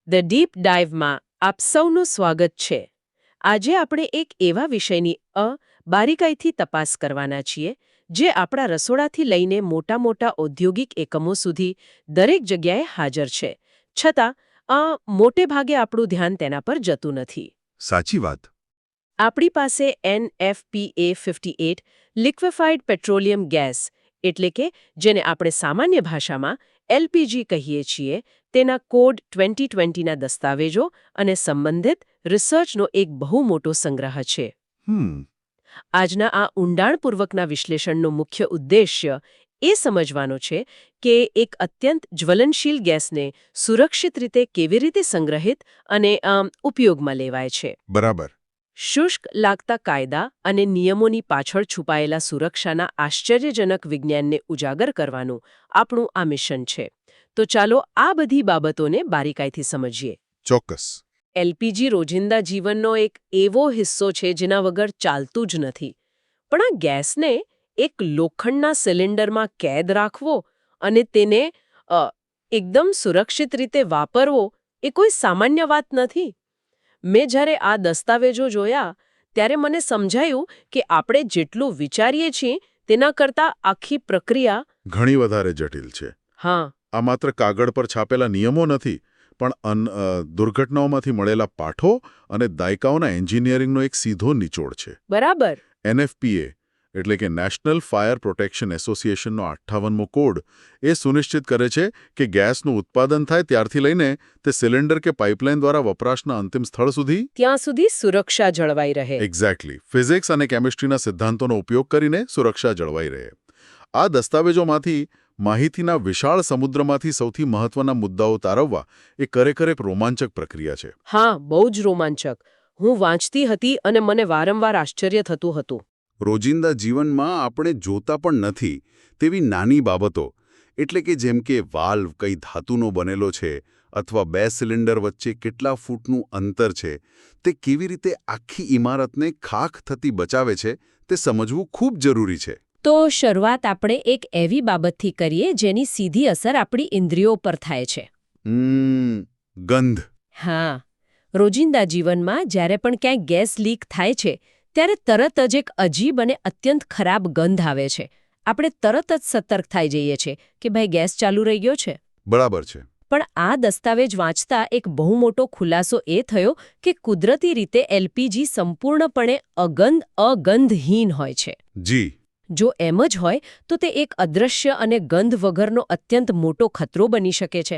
The deep ડાઇવમાં આપ સૌનું સ્વાગત છે. આજે આપણે એક એવા વિષયની બારીકાઈથી તપાસ કરવાના છીએ જે આપણા રસોડાથી લઈને મોટા મોટા ઔદ્યોગિક એકમો સુધી દરેક જગ્યાએ હાજર છે, છતાં મોટે ભાગે આપણું ધ્યાન તેના પર જતું નથી. સાચી વાત. આપણી પાસે NFPA-58 લિક્વિફાઇડ પેટ્રોલિયમ ગેસ એટલે કે જેને આપણે સામાન્ય ભાષામાં LPG કહીએ છીએ, તેના કોડ 2020ના દસ્તાવેજો અને સંબંધિત રિસર્ચનો એક બહુ મોટો સંગ્રહ છે. આજના આ ઊંડાણપૂર્વકના વિશ્લેષણનો મુખ્ય ઉદ્દેશ્ય એ સમજવાનો છે કે એક અત્યંત જ્વલનશીલ ગેસને સુરક્ષિત રીતે કેવી રીતે સંગ્રહિત અને ઉપયોગમાં લેવાય છે. બરાબર. શુષ્ક લાગતા કાયદા અને નિયમોની પાછળ છુપાયેલા સુરક્ષાના આશ્ચર્યજનક વિજ્ઞાનને ઉજાગર કરવાનું આપણું આ મિશન છે. તો ચાલો આ બધી બાબતોને બારીકાઈથી સમજીએ. ચોક્કસ. LPG રોજિંદા જીવનનો એક એવો હિસ્સો છે જેના વગર ચાલતું જ નથી. પણ આ ગેસને એક લોખંડના સિલિન્ડરમાં કેદ રાખવો અને તેને એકદમ સુરક્ષિત રીતે વાપરવો એ કોઈ સામાન્ય વાત નથી. મેં જ્યારે આ દસ્તાવેજો જોયા ત્યારે મને સમજાયું કે આપણે જેટલું વિચારીએ છીએ તેના કરતાં આખી પ્રક્રિયા ઘણી વધારે જટિલ છે. હા. આ માત્ર કાગળ પર છાપેલા નિયમો નથી, પણ દુર્ઘટનાઓમાંથી મળેલા પાઠો અને દાયકાઓના એન્જિનિયરિંગનો એક સીધો નિચોડ છે. બરાબર. NFPA એટલે કે નેશનલ ફાયર પ્રોટેક્શન એસોસિએશનનો 58મો કોડ એ સુનિશ્ચિત કરે છે કે ગેસનું ઉત્પાદન થાય ત્યારથી લઈને તે સિલિન્ડર કે પાઇપલાઇન દ્વારા વપરાશના અંતિમ સ્થળ સુધી ત્યાં સુધી સુરક્ષા જળવાઈ રહે. એક્ઝેક્ટલી. ફિઝિક્સ અને કેમિસ્ટ્રીના સિદ્ધાંતોનો ઉપયોગ કરીને સુરક્ષા જળવાઈ રહે. આ દસ્તાવેજોમાંથી માહિતીના વિશાળ સમુદ્રમાંથી સૌથી મહત્વના મુદ્દાઓ તારવવા એ ખરેખર એક રોમાંચક પ્રક્રિયા છે. હા, બહુ જ રોમાંચક. હું વાંચતી હતી અને મને વારંવાર આશ્ચર્ય થતું હતું. રોજિંદા જીવનમાં આપણે જોતા પણ નથી તેવી નાની બાબતો, એટલે કે જેમ કે વાલ્વ કઈ ધાતુનો બનેલો છે અથવા 2 સિલિન્ડર વચ્ચે કેટલા ફૂટનું અંતર છે, તે કેવી રીતે આખી ઇમારતને ખાખ થતી બચાવે છે તે સમજવું ખૂબ જરૂરી છે. તો શરૂઆત આપણે એક એવી બાબતથી કરીએ જેની સીધી અસર આપણી ઇન્દ્રિયો પર થાય છે. ગંધ. હા. રોજિંદા જીવનમાં જ્યારે પણ ક્યાંય ગેસ લીક થાય છે ત્યારે તરત જ એક અજીબ અને અત્યંત ખરાબ ગંધ આવે છે. આપણે તરત જ સતર્ક થઈ જઈએ છીએ કે ભાઈ ગેસ ચાલુ રહી ગયો છે. બરાબર છે. પણ આ દસ્તાવેજ વાંચતા એક બહુ મોટો ખુલાસો એ થયો કે કુદરતી રીતે LPG સંપૂર્ણપણે અગંધહીન હોય છે. જી. જો એમ જ હોય તો તે એક અદૃશ્ય અને ગંધ વગરનો અત્યંત મોટો ખતરો બની શકે છે.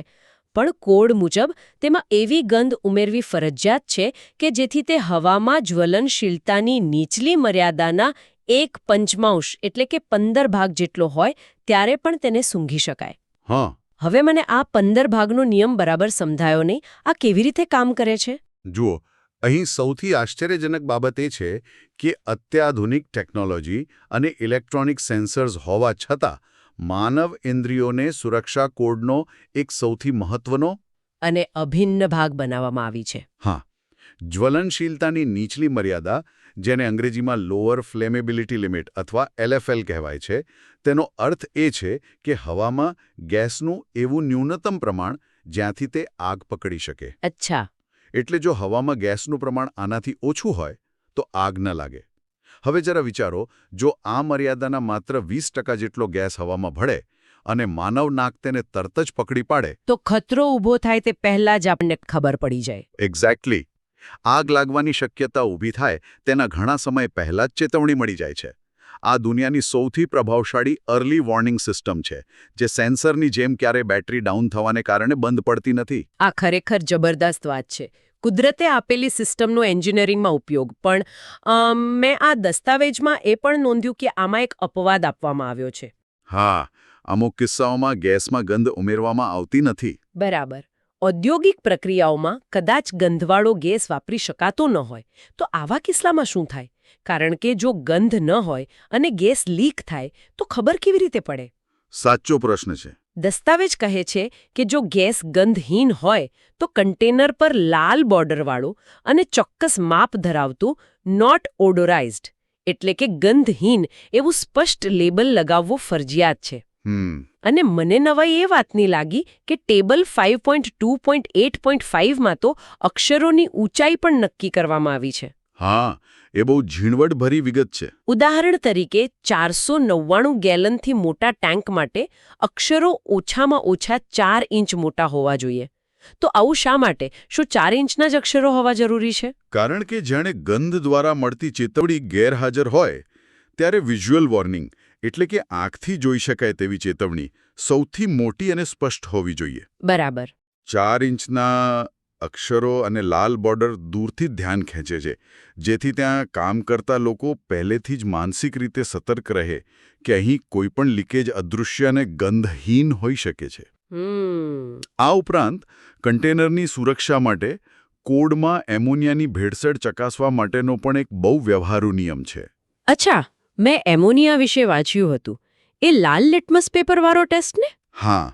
પણ કોડ મુજબ તેમાં એવી ગંધ ઉમેરવી ફરજિયાત છે કે જેથી તે હવામાં જ્વલનશીલતાની નીચલી મર્યાદાના 1/5 એટલે કે 15 ભાગ જેટલો હોય ત્યારે પણ તેને સૂંઘી શકાય. હા. હવે મને આ 15 ભાગનો નિયમ બરાબર સમજાયો નહીં. આ કેવી રીતે કામ કરે છે? જુઓ, અહીં સૌથી આશ્ચર્યજનક બાબત એ છે કે અત્યાધુનિક ટેકનોલોજી અને ઇલેક્ટ્રોનિક સેન્સર્સ હોવા છતાં માનવ ઇન્દ્રિયોને સુરક્ષા કોડનો એક સૌથી મહત્વનો અને અભિન્ન ભાગ બનાવવામાં આવી છે. હા, જ્વલનશીલતાની નીચલી મર્યાદા, જેને અંગ્રેજીમાં લોઅર ફ્લેમેબિલિટી લિમિટ અથવા LFL કહેવાય છે, તેનો અર્થ એ છે કે હવામાં ગેસનું એવું ન્યૂનતમ પ્રમાણ જ્યાંથી તે આગ પકડી શકે. અચ્છા. એટલે જો હવામાં ગેસનું પ્રમાણ આનાથી ઓછું હોય તો આગ ન લાગે. હવે જરા વિચારો, જો આ મર્યાદાના માત્ર 20% જેટલો ગેસ હવામાં ભળે અને માનવ નાક તેને તરત જ પકડી પાડે તો ખતરો ઊભો થાય તે પહેલા જ આપણને ખબર પડી જાય. એક્ઝેક્ટલી. આગ લાગવાની શક્યતા ઊભી થાય તેના ઘણા સમય પહેલા જ ચેતવણી મળી જાય છે. આ દુનિયાની સૌથી પ્રભાવશાળી અર્લી વોર્નિંગ સિસ્ટમ છે, જે સેન્સરની જેમ ક્યારે બેટરી ડાઉન થવાને કારણે બંધ પડતી નથી. આ ખરેખર જબરદસ્ત વાત છે. કુદરતે આપેલી સિસ્ટમનો એન્જિનિયરિંગમાં ઉપયોગ. પણ મેં આ દસ્તાવેજમાં એ પણ નોંધ્યું કે આમાં એક અપવાદ આપવામાં આવ્યો છે. હા, અમુક કિસ્સાઓમાં ગેસમાં ગંધ ઉમેરવામાં આવતી નથી. બરાબર. ઔદ્યોગિક પ્રક્રિયાઓમાં કદાચ ગંધવાળો ગેસ વાપરી શકાતો ન હોય તો આવા કિસ્સામાં શું થાય? કારણ કે જો ગંધ ન હોય અને ગેસ લીક થાય તો ખબર કેવી રીતે પડે? સાચો પ્રશ્ન છે. દસ્તાવેજ કહે છે કે જો ગેસ ગંધહીન હોય તો કન્ટેનર પર લાલ બોર્ડરવાળું અને ચોક્કસ માપ ધરાવતું નોટ ઓડોરાઇઝ્ડ એટલે કે ગંધહીન એવું સ્પષ્ટ લેબલ લગાવવું ફરજિયાત છે. અને મને નવાઈ એ વાતની લાગી કે ટેબલ 5.2.8.5માં તો અક્ષરોની ઊંચાઈ પણ નક્કી કરવામાં આવી છે. હા, એ બહુ ઝીણવટભરી વિગત છે. ઉદાહરણ તરીકે 499 ગેલનથી મોટા ટેન્ક માટે અક્ષરો ઓછામાં ઓછા 4 ઇંચ મોટા હોવા જોઈએ. તો આવું શા માટે? શું 4 ઇંચના જ અક્ષરો હોવા જરૂરી છે? કારણ કે જાણે ગંધ દ્વારા મળતી ચેતવણી ગેરહાજર હોય ત્યારે વિઝ્યુઅલ વોર્નિંગ એટલે કે આંખથી જોઈ શકાય તેવી ચેતવણી સૌથી મોટી અને સ્પષ્ટ હોવી જોઈએ. બરાબર. 4 ઇંચના અક્ષરો અને લાલ બોર્ડર દૂરથી જ ધ્યાન ખેંચે છે, જેથી ત્યાં કામ કરતા લોકો પહેલેથી જ માનસિક રીતે સતર્ક રહે કે અહીં કોઈપણ લીકેજ અદૃશ્ય અને ગંધહીન હોઈ શકે છે. આ ઉપરાંત કન્ટેનરની સુરક્ષા માટે કોડમાં એમોનિયાની ભેળસેળ ચકાસવા માટેનો પણ એક બહુ વ્યવહારુ નિયમ છે. અચ્છા, મેં એમોનિયા વિશે વાંચ્યું હતું. એ લાલ લિટમસ પેપરવાળો ટેસ્ટ ને? હા,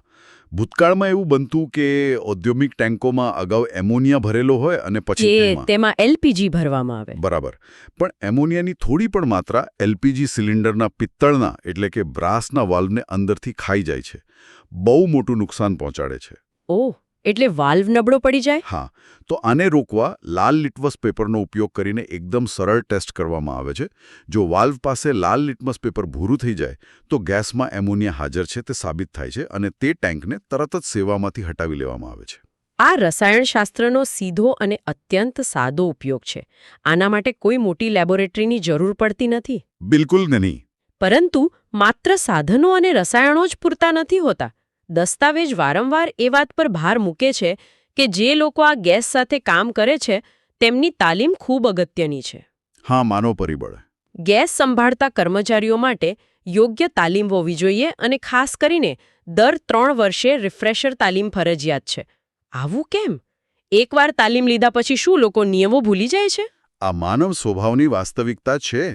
ભૂતકાળમાં એવું બનતું કે ઔદ્યોગિક ટેન્કોમાં અગાઉ એમોનિયા ભરેલો હોય અને પછી તેમાં એલપીજી ભરવામાં આવે. બરાબર. પણ એમોનિયાની થોડી પણ માત્રા એલપીજી સિલિન્ડરના પિત્તળના એટલે કે બ્રાસના વાલ્વને અંદરથી ખાઈ જાય છે. બહુ મોટું નુકસાન પહોંચાડે છે. ઓહ, એટલે વાલ્વ નબળો પડી જાય? હા, તો આને રોકવા લાલ લિટમસ પેપરનો ઉપયોગ કરીને એકદમ સરળ ટેસ્ટ કરવામાં આવે છે. જો વાલ્વ પાસે લાલ લિટમસ પેપર ભૂરું થઈ જાય તો ગેસમાં એમોનિયા હાજર છે તે સાબિત થાય છે અને તે ટેન્કને તરત જ સેવામાંથી હટાવી લેવામાં આવે છે. આ રસાયણશાસ્ત્રનો સીધો અને અત્યંત સાદો ઉપયોગ છે. આના માટે કોઈ મોટી લેબોરેટરીની જરૂર પડતી નથી. બિલકુલ નહીં. પરંતુ માત્ર સાધનો અને રસાયણો જ પૂરતા નથી હોતા. દસ્તાવેજ વારંવાર એ વાત પર ભાર મૂકે છે કે જે લોકો આ ગેસ સાથે કામ કરે છે તેમની તાલીમ ખૂબ અગત્યની છે. હા, માનવ પરિબળ. ગેસ સંભાળતા કર્મચારીઓ માટે યોગ્ય તાલીમ હોવી જોઈએ અને ખાસ કરીને દર 3 વર્ષે રિફ્રેશર તાલીમ ફરજિયાત છે. આવું કેમ? એકવાર તાલીમ લીધા પછી શું લોકો નિયમો ભૂલી જાય છે? આ માનવ સ્વભાવની વાસ્તવિકતા છે.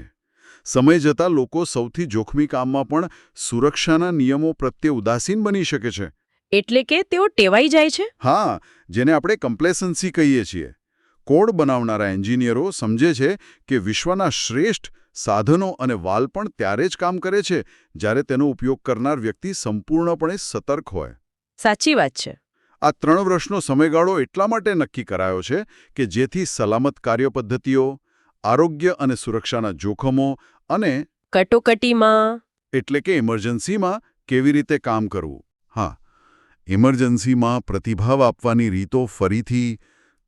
સમય જતાં લોકો સૌથી જોખમી કામમાં પણ સુરક્ષાના નિયમો પ્રત્યે ઉદાસીન બની શકે છે. એટલે કે તેઓ ટેવાઈ જાય છે? હા, જેને આપણે કમ્પ્લેસન્સી કહીએ છીએ. કોડ બનાવનારા એન્જિનિયરો સમજે છે કે વિશ્વના શ્રેષ્ઠ સાધનો અને વાલ પણ ત્યારે જ કામ કરે છે જ્યારે તેનો ઉપયોગ કરનાર વ્યક્તિ સંપૂર્ણપણે સતર્ક હોય. સાચી વાત છે. આ 3 વર્ષનો સમયગાળો એટલા માટે નક્કી કરાયો છે કે જેથી સલામત કાર્યપદ્ધતિઓ, આરોગ્ય અને સુરક્ષાના જોખમો અને કટોકટીમાં એટલે કે ઇમરજન્સીમાં કેવી રીતે કામ કરવું. હા, ઇમરજન્સીમાં પ્રતિભાવ આપવાની રીતો ફરીથી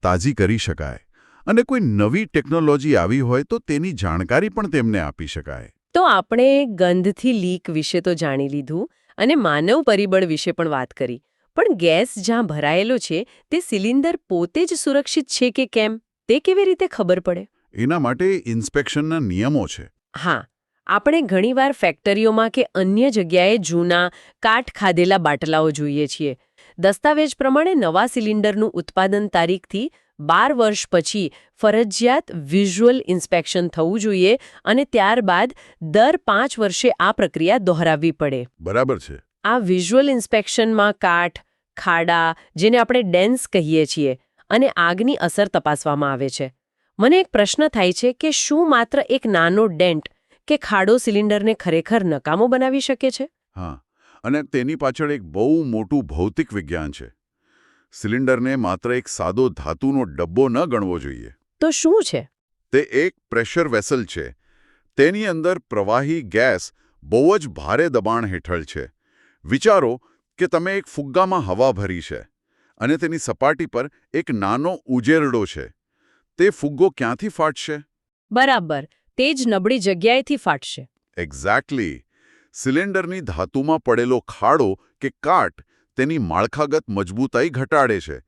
તાજી કરી શકાય અને કોઈ નવી ટેકનોલોજી આવી હોય તો તેની જાણકારી પણ તેમને આપી શકાય. તો આપણે ગંધથી લીક વિશે તો જાણી લીધું અને માનવ પરિબળ વિશે પણ વાત કરી. પણ ગેસ જ્યાં ભરાયેલો છે તે સિલિન્ડર પોતે જ સુરક્ષિત છે કે કેમ તે કેવી રીતે ખબર પડે? એના માટે ઇન્સ્પેક્શનના નિયમો છે. હા, આપણે ઘણીવાર ફેક્ટરીઓમાં કે અન્ય જગ્યાએ જૂના કાટ ખાધેલા બાટલાઓ જોઈએ છીએ. દસ્તાવેજ પ્રમાણે નવા સિલિન્ડરનું ઉત્પાદન તારીખથી 12 વર્ષ પછી ફરજિયાત વિઝ્યુઅલ ઇન્સ્પેક્શન થવું જોઈએ અને ત્યારબાદ દર 5 વર્ષે આ પ્રક્રિયા દોહરાવવી પડે. બરાબર છે. આ વિઝ્યુઅલ ઇન્સ્પેક્શનમાં કાટ, ખાડા, જેને આપણે ડેન્સ કહીએ છીએ, અને આગની અસર તપાસવામાં આવે છે. મને એક પ્રશ્ન થાય છે કે શું માત્ર એક નાનો ડેન્ટ કે ખાડો સિલિન્ડરને ખરેખર નકામો બનાવી શકે છે? હા, અને તેની પાછળ એક બહુ મોટું ભૌતિક વિજ્ઞાન છે. સિલિન્ડરને માત્ર એક સાદો ધાતુનો ડબ્બો ન ગણવો જોઈએ. તો શું છે? તે એક પ્રેશર વેસલ છે. તેની અંદર પ્રવાહી ગેસ બહુ જ ભારે દબાણ હેઠળ છે. વિચારો કે તમે એક ફુગ્ગામાં હવા ભરી છે અને તેની સપાટી પર એક નાનો ઉજેરડો છે. તે ફુગ્ગો ક્યાંથી ફાટશે? બરાબર, તે જ નબળી જગ્યાએથી ફાટશે. એક્ઝેક્ટલી. સિલિન્ડરની ધાતુમાં પડેલો ખાડો કે કાટ તેની માળખાગત મજબૂતાઈ ઘટાડે છે.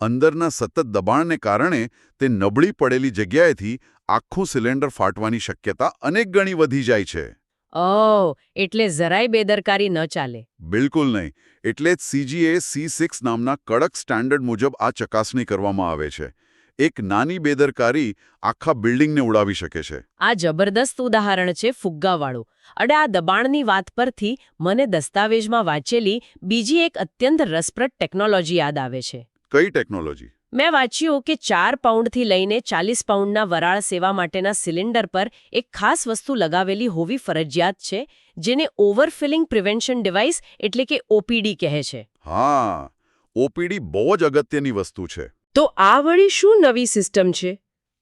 અંદરના સતત દબાણને કારણે તે નબળી પડેલી જગ્યાએથી આખું સિલિન્ડર ફાટવાની શક્યતા અનેક ગણી વધી જાય છે. ઓહ, એટલે જરાય બેદરકારી ન ચાલે. બિલકુલ નહીં. એટલે જ CGA C6 નામના કડક સ્ટાન્ડર્ડ મુજબ આ ચકાસણી કરવામાં આવે છે. એક નાની બેદરકારી આખા બિલ્ડિંગને ઉડાવી શકે છે. આ જબરદસ્ત ઉદાહરણ છે ફુગ્ગાવાળું. અને આ દબાણની વાત પરથી મને દસ્તાવેજમાં વાંચેલી બીજી એક અત્યંત રસપ્રદ ટેકનોલોજી યાદ આવે છે. કઈ ટેકનોલોજી? મેં વાંચ્યું કે 4 પાઉન્ડથી લઈને 40 પાઉન્ડના વરાળ સેવા માટેના સિલિન્ડર પર એક ખાસ વસ્તુ લગાવેલી હોવી ફરજિયાત છે, જેને ઓવરફિલિંગ પ્રિવેન્શન ડિવાઇસ એટલે કે ઓપીડી કહે છે. હા, ઓપીડી બહુ જ અગત્યની વસ્તુ છે. તો આ વળી શું નવી સિસ્ટમ છે?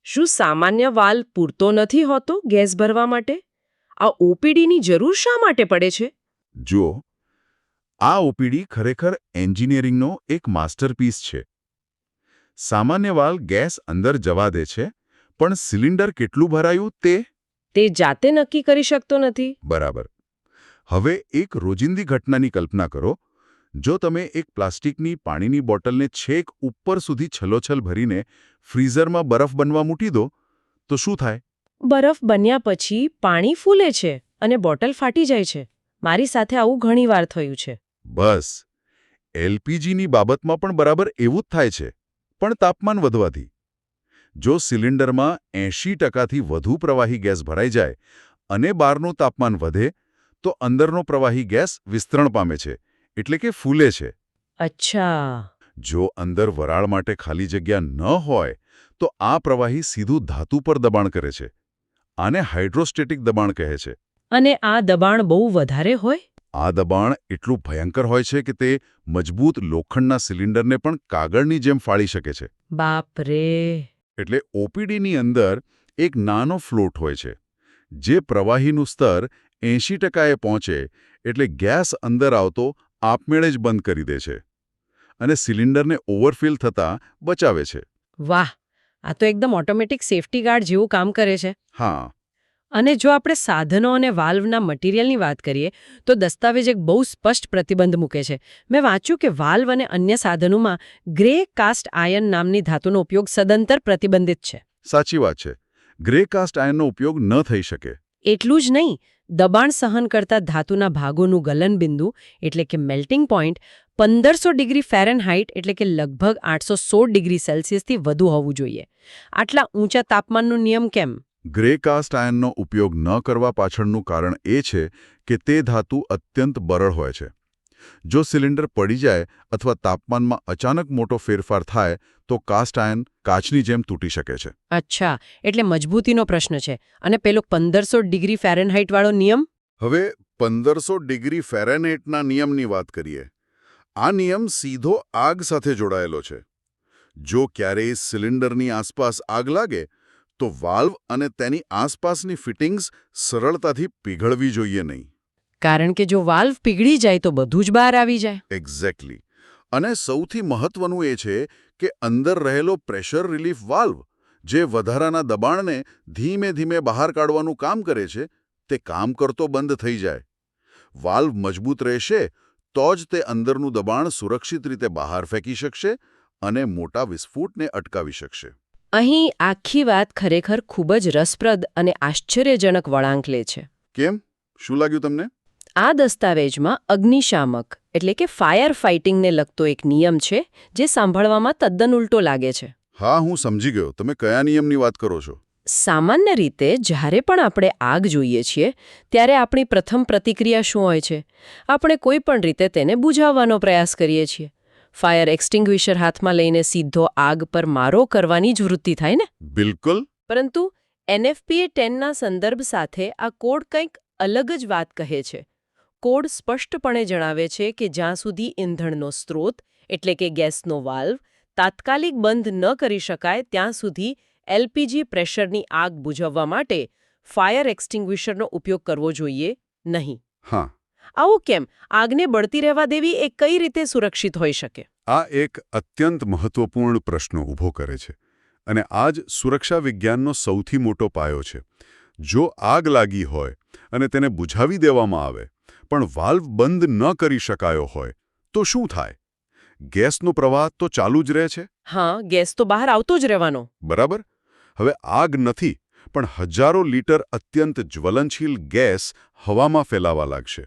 શું સામાન્ય વાલ્વ પૂરતો નથી હોતો ગેસ ભરવા માટે? આ ઓપીડીની જરૂર શા માટે પડે છે? જુઓ, આ ઓપીડી ખરેખર એન્જિનિયરિંગનો એક માસ્ટરપીસ છે. સામાન્ય વાલ્વ ગેસ અંદર જવા દે છે, પણ સિલિન્ડર કેટલું ભરાયું તે જાતે નક્કી કરી શકતો નથી. બરાબર. હવે એક રોજિંદી ઘટનાની કલ્પના કરો. જો તમે એક પ્લાસ્ટિકની પાણીની બોટલને છેક ઉપર સુધી છલોછલ ભરીને ફ્રીઝરમાં બરફ બનવા મૂકી દો, તો શું થાય? બરફ બન્યા પછી પાણી ફૂલે છે અને બોટલ ફાટી જાય છે. મારી સાથે આવું ઘણીવાર થયું છે. બસ, એલપીજીની બાબતમાં પણ બરાબર એવું જ થાય છે, પણ તાપમાન વધવાથી. જો સિલિન્ડરમાં 80%થી વધુ પ્રવાહી ગેસ ભરાઈ જાય અને બહારનું તાપમાન વધે, તો અંદરનો પ્રવાહી ગેસ વિસ્તરણ પામે છે, એટલે કે ફૂલે છે. અચ્છા. જો અંદર વરાળ માટે ખાલી જગ્યા ન હોય, તો આ પ્રવાહી સીધું ધાતુ પર દબાણ કરે છે. આને હાઇડ્રોસ્ટેટિક દબાણ કહે છે. અને આ દબાણ બહુ વધારે હોય? આ દબાણ એટલું ભયંકર હોય છે કે તે મજબૂત લોખંડના સિલિન્ડરને પણ કાગળની જેમ ફાડી શકે છે. બાપ રે. એટલે ઓપીડીની અંદર એક નાનો ફ્લોટ હોય છે. જે પ્રવાહીનું સ્તર 80%એ પહોંચે એટલે ગેસ અંદર આવતો આપમેળે જ બંધ કરી દે છે અને સિલિન્ડરને ઓવરફિલ થતાં બચાવે છે. વાહ, આ તો એકદમ ઓટોમેટિક સેફ્ટી ગાર્ડ જેવું કામ કરે છે. હા. અને જો આપણે સાધનો અને વાલ્વના મટીરિયલની વાત કરીએ, તો દસ્તાવેજ એક બહુ સ્પષ્ટ પ્રતિબંધ મૂકે છે. મેં વાંચ્યું કે વાલ્વ અને અન્ય સાધનોમાં ગ્રે કાસ્ટ આયર્ન નામની ધાતુનો ઉપયોગ સદંતર પ્રતિબંધિત છે. સાચી વાત છે. ગ્રે કાસ્ટ આયર્નનો ઉપયોગ ન થઈ શકે. એટલું જ નહીં, દબાણ સહન કરતા ધાતુના ભાગોનું ગલનબિંદુ એટલે કે મેલ્ટિંગ પોઈન્ટ 1500 ડિગ્રી ફેરનહાઇટ એટલે કે લગભગ 816 ડિગ્રી સેલ્સિયસથી વધુ હોવું જોઈએ. આટલા ઊંચા તાપમાનનો નિયમ કેમ? ગ્રે કાસ્ટ આયર્નનો ઉપયોગ ન કરવા પાછળનું કારણ એ છે કે તે ધાતુ અત્યંત બરડ હોય છે. જો સિલિન્ડર પડી જાય અથવા તાપમાનમાં અચાનક મોટો ફેરફાર થાય, તો કાસ્ટ આયર્ન કાચની જેમ તૂટી શકે છે. અચ્છા, એટલે મજબૂતીનો પ્રશ્ન છે. અને પેલો 1500 ડિગ્રી ફેરનહાઇટ વાળો નિયમ? હવે 1500 ડિગ્રી ફેરનહાઇટના નિયમની વાત કરીએ. આ નિયમ સીધો આગ સાથે જોડાયેલો છે. જો ક્યારેય સિલિન્ડરની આસપાસ આગ લાગે, તો વાલ્વ અને તેની આસપાસની ફિટિંગ્સ સરળતાથી પીગળવી જોઈએ નહીં. કારણ કે જો વાલ્વ પીગળી જાય તો બધું જ બહાર આવી જાય. એક્ઝેક્ટલી. અને સૌથી મહત્વનું એ છે કે અંદર રહેલો પ્રેશર રિલીફ વાલ્વ, જે વધારાના દબાણને ધીમે ધીમે બહાર કાઢવાનું કામ કરે છે, તે કામ કરતો બંધ થઈ જાય. વાલ્વ મજબૂત રહેશે તો જ તે અંદરનું દબાણ સુરક્ષિત રીતે બહાર ફેંકી શકશે અને મોટા વિસ્ફોટને અટકાવી શકશે. અહીં આખી વાત ખરેખર ખૂબ જ રસપ્રદ અને આશ્ચર્યજનક વળાંક લે છે. કેમ? શું લાગ્યું તમને? આ દસ્તાવેજમાં અગ્નિશામક એટલે કે ફાયર ફાઇટિંગને લગતો એક નિયમ છે, જે સાંભળવામાં તદ્દન ઉલટો લાગે છે. હા, હું સમજી ગયો. તમે કયા નિયમની વાત કરો છો? સામાન્ય રીતે જ્યારે પણ આપણે આગ જોઈએ છીએ, ત્યારે આપણી પ્રથમ પ્રતિક્રિયા શું હોય છે? આપણે કોઈ પણ રીતે તેને બુઝાવવાનો પ્રયાસ કરીએ છીએ. ફાયર એક્સ્ટિંગ્વિશર હાથમાં લઈને સીધો આગ પર મારો કરવાની જ વૃત્તિ થાય ને? બિલકુલ. પરંતુ NFPA 10ના સંદર્ભ સાથે આ કોડ કંઈક અલગ જ વાત કહે છે. કોડ સ્પષ્ટપણે જણાવે છે કે જ્યાં સુધી ઇંધણનો સ્ત્રોત એટલે કે ગેસનો વાલ્વ તાત્કાલિક બંધ ન કરી શકાય, ત્યાં સુધી LPG પ્રેશરની આગ બુઝાવવા માટે ફાયર એક્સ્ટિંગ્વિશરનો ઉપયોગ કરવો જોઈએ નહીં. હા. આવું કેમ? આગને બળતી રહેવા દેવી એ કઈ રીતે સુરક્ષિત હોઈ શકે? આ એક અત્યંત મહત્વપૂર્ણ પ્રશ્ન ઊભો કરે છે અને આ જ સુરક્ષા વિજ્ઞાનનો સૌથી મોટો પાયો છે. જો આગ લાગી હોય અને તેને બુઝાવી દેવામાં આવે, પણ વાલ્વ બંધ ન કરી શકાયો હોય, તો શું થાય? ગેસનો પ્રવાહ તો ચાલુ જ રહે છે. હા, ગેસ તો બહાર આવતો જ રહેવાનો. બરાબર. હવે આગ નથી, પણ હજારો લીટર અત્યંત જ્વલનશીલ ગેસ હવામાં ફેલાવા લાગશે.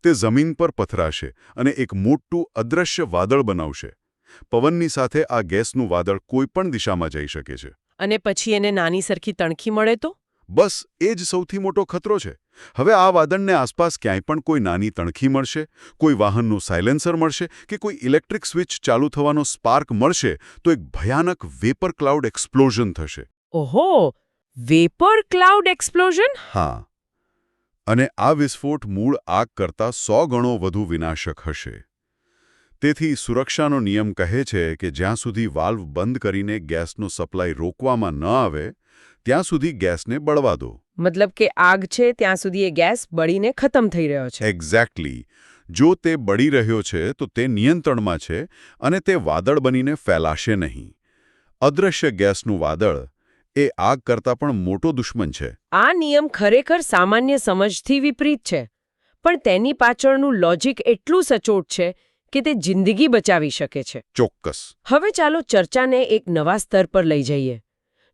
તે જમીન પર પથરાશે અને એક મોટું અદૃશ્ય વાદળ બનાવશે. પવનની સાથે આ ગેસનું વાદળ કોઈપણ દિશામાં જઈ શકે છે. અને પછી એને નાની સરખી તણખી મળે તો? બસ એ જ સૌથી મોટો ખતરો છે. હવે આ વાદળને આસપાસ ક્યાંય પણ કોઈ નાની તણખી મળશે, કોઈ વાહનનું સાયલેન્સર મળશે કે કોઈ ઇલેક્ટ્રિક સ્વિચ ચાલુ થવાનો સ્પાર્ક મળશે તો એક ભયાનક વેપર ક્લાઉડ એક્સપ્લોઝન થશે. ઓહો, વેપર ક્લાઉડ એક્સપ્લોઝન? હા, અને આ વિસ્ફોટ મૂળ આગ કરતાં 100 ગણો વધુ વિનાશક હશે. તેથી સુરક્ષાનો નિયમ કહે છે કે જ્યાં સુધી વાલ્વ બંધ કરીને ગેસનો સપ્લાય રોકવામાં ન આવે ત્યાં સુધી ગેસને બળવા દો. મતલબ કે આગ છે ત્યાં સુધી એ ગેસ બળીને ખતમ થઈ રહ્યો છે. એક્ઝેક્ટલી. જો તે બળી રહ્યો છે તો તે નિયંત્રણમાં છે અને તે વાદળ બનીને ફેલાશે નહીં. અદૃશ્ય ગેસનું વાદળ એ આગ કરતાં પણ મોટો દુશ્મન છે. આ નિયમ ખરેખર સામાન્ય સમજથી વિપરીત છે, પણ તેની પાછળનું લોજિક એટલું સચોટ છે કે તે જિંદગી બચાવી શકે છે. ચોક્કસ. હવે ચાલો ચર્ચાને એક નવા સ્તર પર લઈ જઈએ.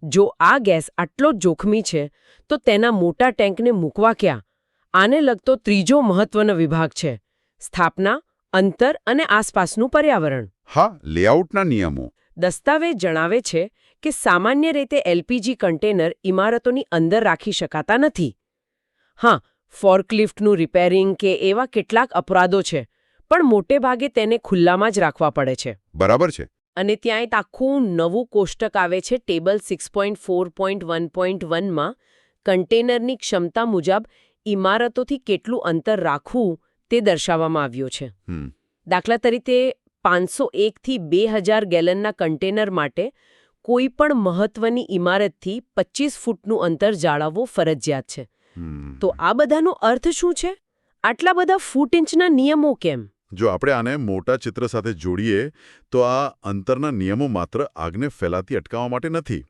જો આ ગેસ આટલો જોખમી છે તો તેના મોટા ટેન્કને મૂકવા ક્યાં? આને લગતો ત્રીજો મહત્વનો વિભાગ છે સ્થાપના, અંતર અને આસપાસનું પર્યાવરણ. હા, લેઆઉટના નિયમો. દસ્તાવેજ જણાવે છે કે સામાન્ય રીતે એલપીજી કન્ટેનર ઇમારતોની અંદર રાખી શકાતા નથી. હા, ફોર્કલિફ્ટનું રિપેરિંગ કે એવા કેટલાક અપરાધો છે, પણ મોટે ભાગે તેને ખુલ્લામાં જ રાખવા પડે છે. બરાબર છે. અને ત્યાં એક આખું નવું કોષ્ટક આવે છે ટેબલ 6.4.1.1 માં કન્ટેનરની ક્ષમતા મુજબ ઇમારતોથી કેટલું અંતર રાખવું તે દર્શાવવામાં આવ્યું છે. દાખલા તરીકે 501 થી 2000 ગેલનના કન્ટેનર માટે કોઈ પણ મહત્વની ઇમારતથી 25 ફૂટનું અંતર જાળવવું ફરજિયાત છે. તો આ બધાનો અર્થ શું છે? આટલા બધા ફૂટ ઇંચના નિયમો કેમ? જો આપણે આને મોટા ચિત્ર સાથે જોડીએ તો આ અંતરના નિયમો માત્ર આગને ફેલાતી અટકાવવા માટે નથી.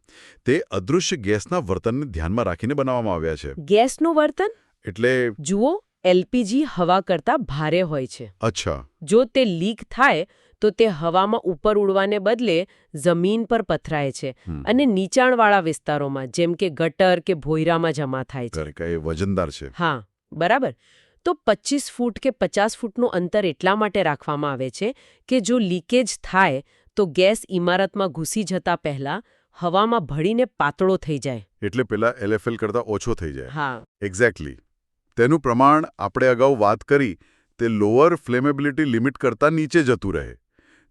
તે અદૃશ્ય ગેસના વર્તનને ધ્યાનમાં રાખીને બનાવવામાં આવ્યા છે. ગેસનું વર્તન? એટલે જુઓ, એલપીજી હવા કરતાં ભારે હોય છે. અચ્છા. જો તે લીક થાય તો તે હવામાં ઉપર ઉડવાને બદલે જમીન પર પથરાય છે અને નીચાણવાળા વિસ્તારોમાં જેમ કે ગટર કે ભોયરામાં જમા થાય છે. એ વજનદાર છે. હા, બરાબર. તો 25 ફૂટ કે 50 ફૂટનું અંતર એટલા માટે રાખવામાં આવે છે કે જો લીકેજ થાય તો ગેસ ઇમારતમાં ઘૂસી જતા પહેલા હવામાં ભળીને પાતળો થઈ જાય. એટલે પેલા એલએફએલ કરતાં ઓછો થઈ જાય. હા, એક્ઝેક્ટલી. તેનું પ્રમાણ આપણે અગાઉ વાત કરી તે લોઅર ફ્લેમેબિલિટી લિમિટ કરતાં નીચે જતું રહે.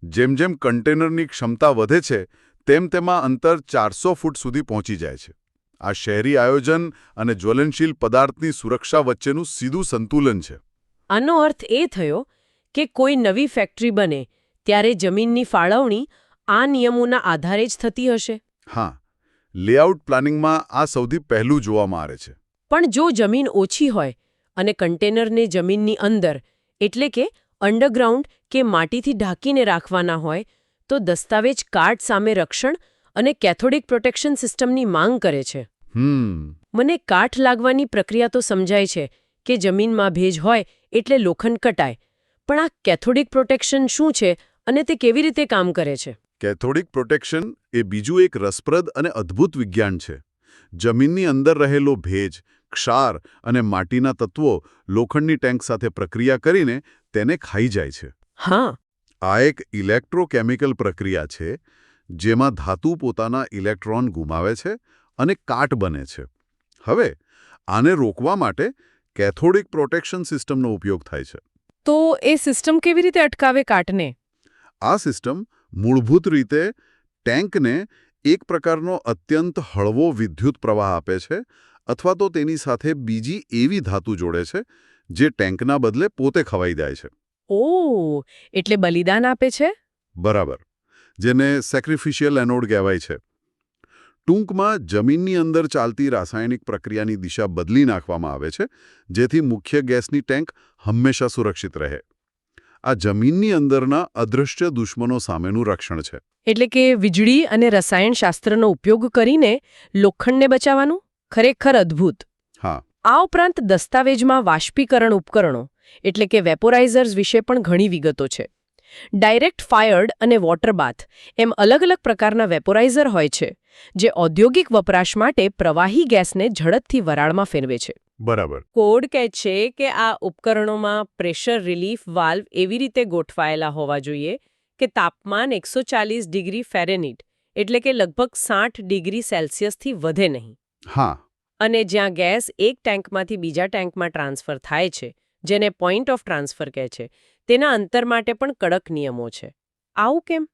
જેમ જેમ કન્ટેનરની ક્ષમતા વધે છે તેમ તેમાં અંતર 400 ફૂટ સુધી પહોંચી જાય છે. આ શહેરી આયોજન અને જ્વલનશીલ પદાર્થની સુરક્ષા વચ્ચેનું સીધું સંતુલન છે. આનો અર્થ એ થયો કે કોઈ નવી ફેક્ટરી બને ત્યારે જમીનની ફાળવણી આ નિયમોના આધારે જ થતી હશે. હા, લેઆઉટ પ્લાનિંગમાં આ સૌથી પહેલું જોવામાં આવે છે. પણ જો જમીન ઓછી હોય અને કન્ટેનરને જમીનની અંદર એટલે કે અંડરગ્રાઉન્ડ કે માટીથી ઢાંકીને રાખવાના હોય તો દસ્તાવેજ કાટ સામે રક્ષણ અને કેથોડિક પ્રોટેક્શન સિસ્ટમની માંગ કરે છે. મને કાટ લાગવાની પ્રક્રિયા તો સમજાય છે કે જમીનમાં ભેજ હોય એટલે લોખંડ કટાય, પણ આ કેથોડિક પ્રોટેક્શન શું છે અને તે કેવી રીતે કામ કરે છે? કેથોડિક પ્રોટેક્શન એ બીજું એક રસપ્રદ અને અદ્ભુત વિજ્ઞાન છે. જમીનની અંદર રહેલો ભેજ, ક્ષાર અને માટીના તત્વો લોખંડની ટેન્ક સાથે પ્રક્રિયા કરીને તેને ખાઈ જાય છે. હા, આ એક ઇલેક્ટ્રોકેમિકલ પ્રક્રિયા છે જેમાં ધાતુ પોતાના ઇલેક્ટ્રોન ગુમાવે છે અને કાટ બને છે. હવે આને રોકવા માટે કેથોડિક પ્રોટેક્શન સિસ્ટમનો ઉપયોગ થાય છે. તો એ સિસ્ટમ કેવી રીતે અટકાવે કાટને? આ સિસ્ટમ મૂળભૂત રીતે ટેન્કને એક પ્રકારનો અત્યંત હળવો વિદ્યુત પ્રવાહ આપે છે અથવા તો તેની સાથે બીજી એવી ધાતુ જોડે છે જે ટેન્કના બદલે પોતે ખવાઈ જાય છે. ઓહ, એટલે બલિદાન આપે છે? બરાબર, જેને સેક્રિફિશિયલ એનોડ કહેવાય છે. ટૂંકમાં જમીનની અંદર ચાલતી રાસાયણિક પ્રક્રિયાની દિશા બદલી નાખવામાં આવે છે જેથી મુખ્ય ગેસની ટેન્ક હંમેશા સુરક્ષિત રહે. આ જમીનની અંદરના અદૃશ્ય દુશ્મનો સામેનું રક્ષણ છે. એટલે કે વીજળી અને રસાયણશાસ્ત્રનો ઉપયોગ કરીને લોખંડને બચાવવાનું? ખરેખર અદ્ભુત. હા. આ ઉપરાંત દસ્તાવેજમાં વાષ્પીકરણ ઉપકરણો એટલે કે વેપોરાઇઝર્સ વિશે પણ ઘણી વિગતો છે. ડાયરેક્ટ ફાયર્ડ અને વોટર બાથ એમ અલગ અલગ પ્રકારના વેપોરાઇઝર હોય છે જે ઔદ્યોગિક વપરાશ માટે પ્રવાહી ગેસને ઝડપથી વરાળમાં ફેરવે છે. બરાબર. કોડ કહે છે કે આ ઉપકરણોમાં પ્રેશર રિલીફ વાલ્વ એવી રીતે ગોઠવાયેલા હોવા જોઈએ કે તાપમાન 140 ડિગ્રી ફેરેનહીટ એટલે કે લગભગ 60 ડિગ્રી સેલ્સિયસથી વધે નહીં. હા, અને જ્યાં ગેસ એક ટેન્કમાંથી બીજા ટેન્કમાં ટ્રાન્સફર થાય છે, જેને પોઈન્ટ ઓફ ટ્રાન્સફર કહે છે, તેના અંતર માટે પણ કડક નિયમો છે. આવું કેમ?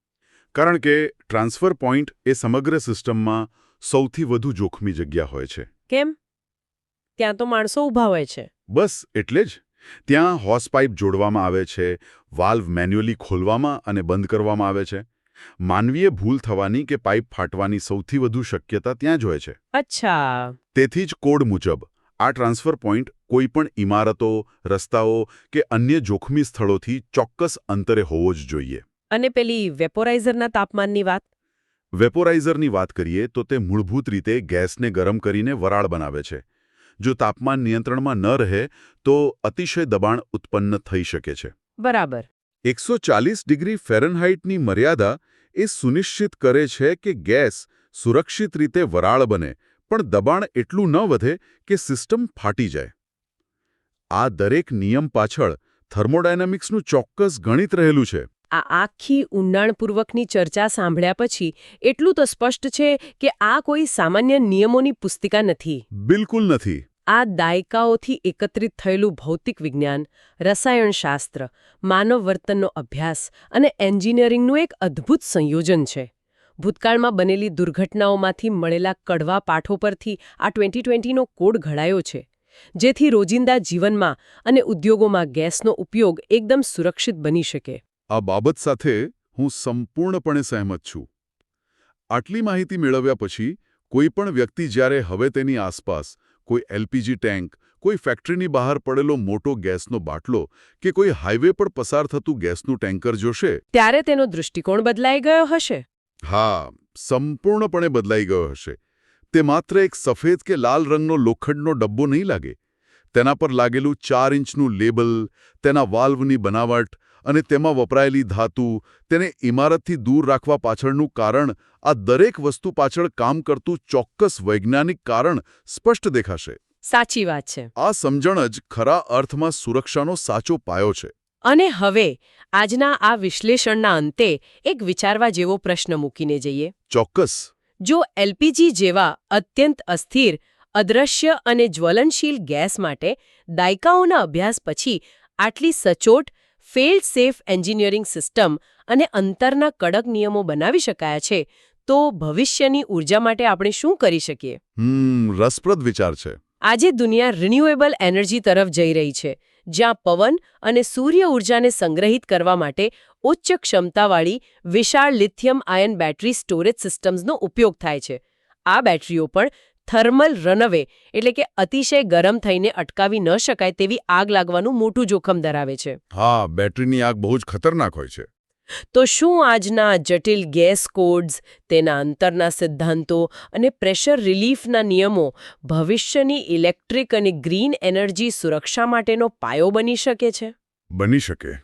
કારણ કે ટ્રાન્સફર પોઈન્ટ એ સમગ્ર સિસ્ટમમાં સૌથી વધુ જોખમી જગ્યા હોય છે. કેમ? ત્યાં તો માણસો ઊભા હોય છે. બસ એટલે જ ત્યાં હોસ પાઇપ જોડવામાં આવે છે, વાલ્વ મેન્યુઅલી ખોલવામાં અને બંધ કરવામાં આવે છે. માનવીય ભૂલ થવાની કે પાઇપ ફાટવાની સૌથી વધુ શક્યતા ત્યાં જ હોય છે. અચ્છા. તેથી જ કોડ મુજબ આ ટ્રાન્સફર પોઈન્ટ કોઈપણ ઇમારતો, રસ્તાઓ કે અન્ય જોખમી સ્થળોથી ચોક્કસ અંતરે હોવો જ જોઈએ. અને પેલી વેપોરાઇઝરના તાપમાનની વાત? વેપોરાઇઝરની વાત કરીએ તો તે મૂળભૂત રીતે ગેસને ગરમ કરીને વરાળ બનાવે છે. જો તાપમાન નિયંત્રણમાં ન રહે તો અતિશય દબાણ ઉત્પન્ન થઈ શકે છે. બરાબર. 140 ડિગ્રી ફેરનહાઇટની મર્યાદા એ સુનિશ્ચિત કરે છે કે ગેસ સુરક્ષિત રીતે વરાળ બને, પણ દબાણ એટલું ન વધે કે સિસ્ટમ ફાટી જાય. આ દરેક નિયમ પાછળ થર્મોડાયનેમિક્સનું ચોક્કસ ગણિત રહેલું છે. આ આખી ઊંડાણપૂર્વકની ચર્ચા સાંભળ્યા પછી એટલું તો સ્પષ્ટ છે કે આ કોઈ સામાન્ય નિયમોની પુસ્તિકા નથી. બિલકુલ નથી. આ દાયકાઓથી એકત્રિત થયેલું ભૌતિક વિજ્ઞાન, રસાયણશાસ્ત્ર, માનવ વર્તનનો અભ્યાસ અને એન્જિનિયરિંગનું એક અદ્ભુત સંયોજન છે. ભૂતકાળમાં બનેલી દુર્ઘટનાઓમાંથી મળેલા કડવા પાઠો પરથી આ 2020નો કોડ ઘડાયો છે, જેથી રોજિંદા જીવનમાં અને ઉદ્યોગોમાં ગેસનો ઉપયોગ એકદમ સુરક્ષિત બની શકે. આ બાબત સાથે હું સંપૂર્ણપણે સહેમત છું. આટલી માહિતી મેળવ્યા પછી કોઈ પણ વ્યક્તિ જ્યારે હવે તેની આસપાસ કોઈ એલપીજી ટેન્ક, કોઈ ફેક્ટરીની બહાર પડેલો મોટો ગેસનો બાટલો કે કોઈ હાઈવે પર પસાર થતું ગેસનું ટેન્કર જોશે, ત્યારે તેનો દૃષ્ટિકોણ બદલાઈ ગયો હશે. હા, સંપૂર્ણપણે બદલાઈ ગયો હશે. તે માત્ર એક સફેદ કે લાલ રંગનો લોખંડનો ડબ્બો નહીં લાગે. તેના પર લાગેલું 4 ઇંચનું લેબલ, તેના વાલ્વની બનાવટ અને તેમાં વપરાયેલી ધાતુ, તેને ઇમારતથી દૂર રાખવા પાછળનું કારણ, આ દરેક વસ્તુ પાછળ કામ કરતું ચોક્કસ વૈજ્ઞાનિક કારણ સ્પષ્ટ દેખાશે. સાચી વાત છે. આ સમજણ જ ખરા અર્થમાં સુરક્ષાનો સાચો પાયો છે. અને હવે આજના આ વિશ્લેષણના અંતે એક વિચારવા જેવો પ્રશ્ન મૂકીને જઈએ. ચોક્કસ. જો એલપીજી જેવા અત્યંત અસ્થિર, અદ્રશ્ય અને જ્વલનશીલ ગેસ માટે દાયકાઓના અભ્યાસ પછી આટલી સચોટ, ફેઇલ્ડ સેફ એન્જિનિયરિંગ સિસ્ટમ અને અંતરના કડક નિયમો બનાવી શકાયા છે, તો ભવિષ્યની ઊર્જા માટે આપણે શું કરી શકીએ? રસપ્રદ વિચાર છે. આજે દુનિયા રિન્યુએબલ એનર્જી તરફ જઈ રહી છે, જ્યાં પવન અને સૂર્ય ઊર્જાને સંગ્રહિત કરવા માટે ઉચ્ચ ક્ષમતાવાળી વિશાળ લિથિયમ આયન બેટરી સ્ટોરેજ સિસ્ટમ્સનો ઉપયોગ થાય છે. આ બેટરીઓ પણ થર્મલ રનઅવે એટલે કે અતિશય ગરમ થઈને અટકાવી ન શકાય તેવી આગ લાગવાનું મોટું જોખમ ધરાવે છે. હા, બેટરીની આગ બહુ જ ખતરનાક હોય છે. તો શું આજના જટિલ ગેસ કોડ્સ, તેના અંતરના સિદ્ધાંતો અને પ્રેશર રિલીફના નિયમો ભવિષ્યની ઇલેક્ટ્રિક અને ગ્રીન એનર્જી સુરક્ષા માટેનો પાયો બની શકે છે? બની શકે.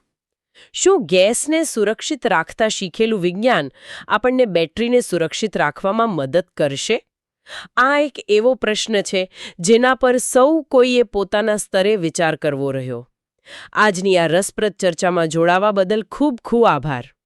શું ગેસને સુરક્ષિત રાખતા શીખેલું વિજ્ઞાન આપણને બેટરીને સુરક્ષિત રાખવામાં મદદ કરશે? આ એક એવો પ્રશ્ન છે જેના પર સૌ કોઈએ પોતાના સ્તરે વિચાર કરવો રહ્યો. આજની આ રસપ્રદ ચર્ચામાં જોડાવા બદલ ખૂબ ખૂબ આભાર.